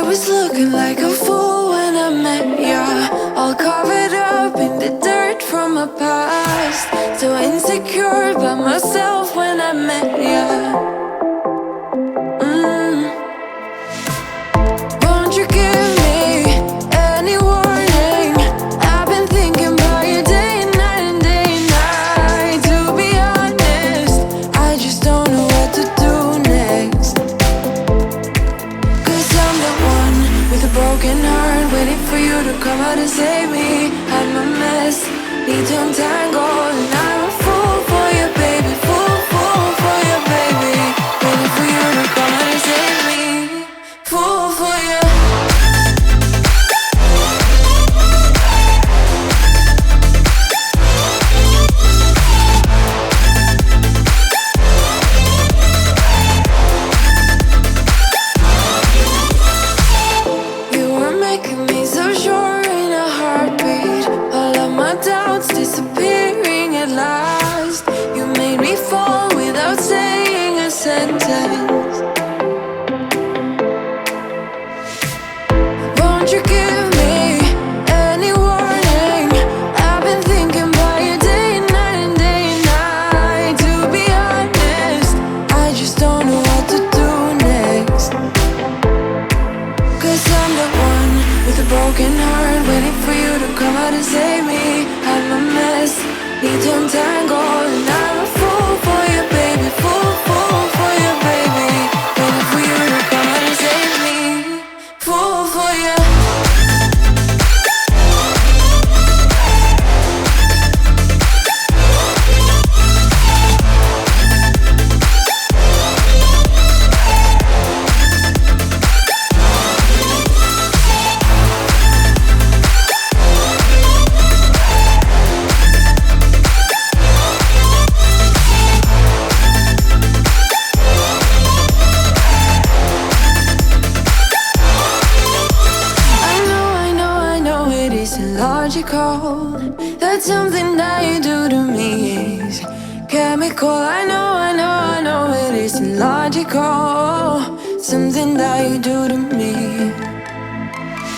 was looking like a fool when I met ya, all covered up in the dirt from my past. So insecure about myself when I met ya. Won't you give me any warning? I've been thinking about you day and night and day and night. To be honest, I just don't know what to do next. Cause I'm the one with a broken heart, waiting for you to come out and save me. Had my mess, need to untangle, and I'm a fool for you, baby. Fool for you, baby. Waiting for you to come out and save me. Fool for you. You were making me so sure in a heartbeat. All of my doubts disappearing at last. You made me fall without saying a sentence. Won't you give me any warning? I've been thinking about you day and night and day and night. To be honest, I just don't know what to do next. Cause I'm the one with a broken heart, waiting for you to come out and save me. Had my mess, need to untangle, and I'm a fool for you, baby. Fool for you, baby. Waiting for you to come out and save me. Fool for you. Logical, that's something that you do to me is chemical. I know it isn't logical, something that you do to me.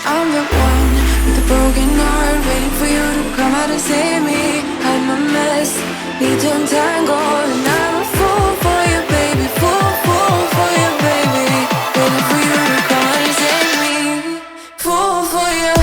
I'm the one with a broken heart, waiting for you to come out and save me. Had my mess, need to untangle, and I'm a fool for you, baby. Fool for you, baby. Waiting for you to come out and save me. Fool for you.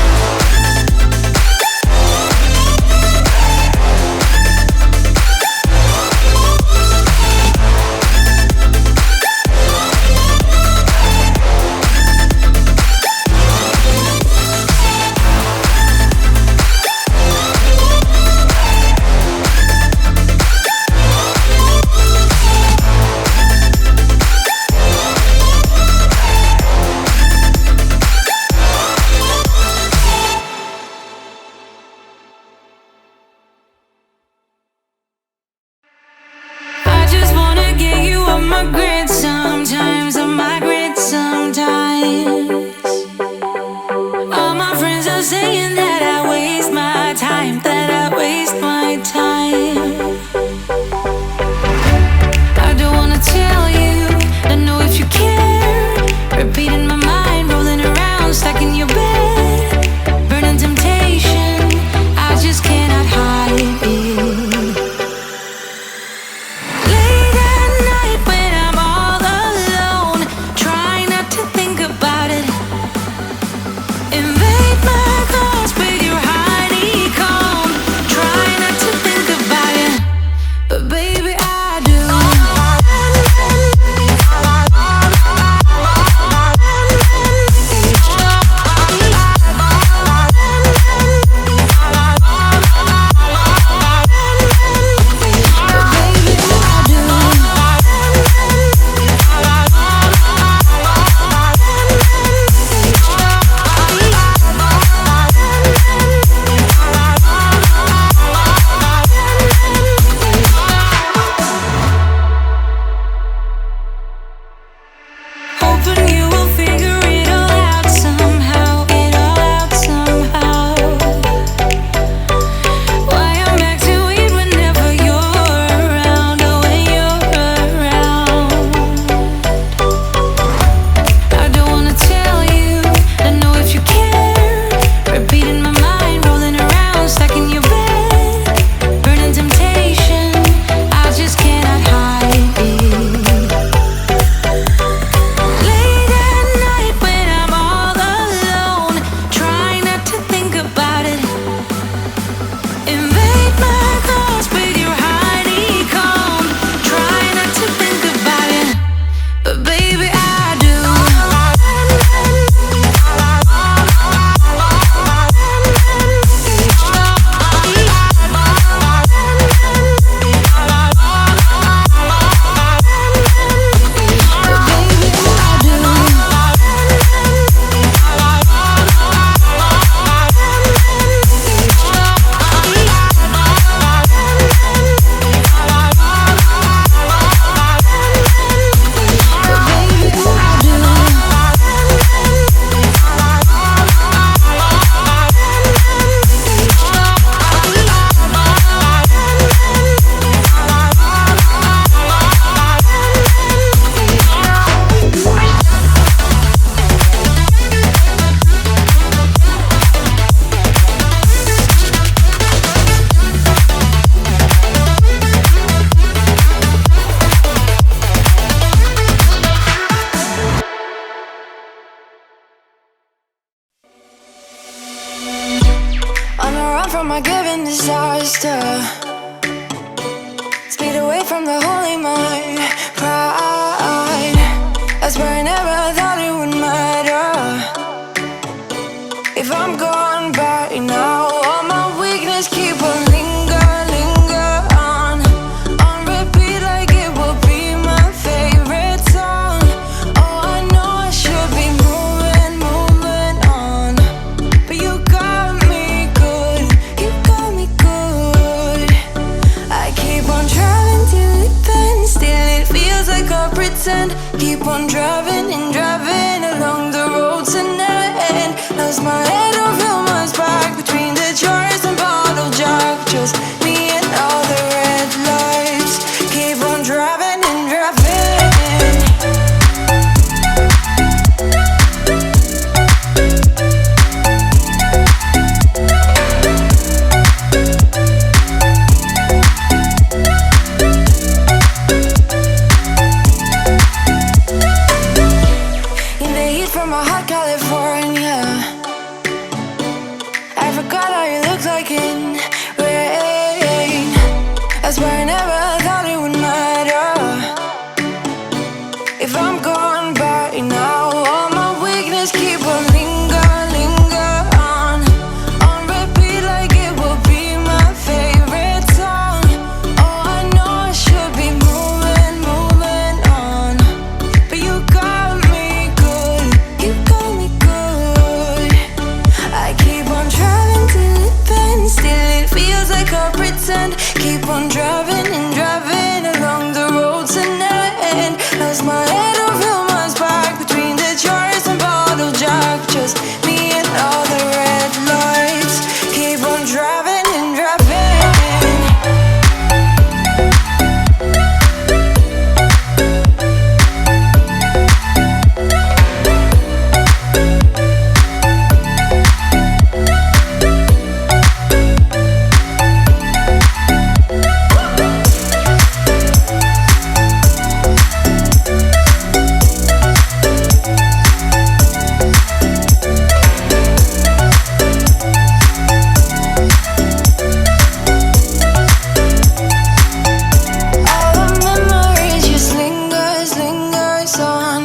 a given disaster. Speed away from the holy mind. Pride, I swear I never thought it would matter. If I'm gone by now, all my weakness keep on linger on repeat like it will be my favorite song. Oh, I know I should be moving on, but you got me good, you got me good. I keep on driving till it bends, still it feels like I pretend. Keep on driving and driving along the road to end. Lost my head over my back between the jars and bottle jack. Just me and all the red lights. Keep on driving and driving. In the heat from a hot California, I forgot how you look like in rain. I swear I never thought it would matter. If I'm gone by now, all my weakness keep on linger on repeat like it will be my favorite song. Oh, I know I should be moving on, but you got me good, you got me good. I keep on driving till it bends, still it feels like I pretend. Keep on driving and driving along the road to end. Lost my head over my back between the jars and bottle jack. Just me and all the red lights. Keep on driving and driving. All the memories just lingers on.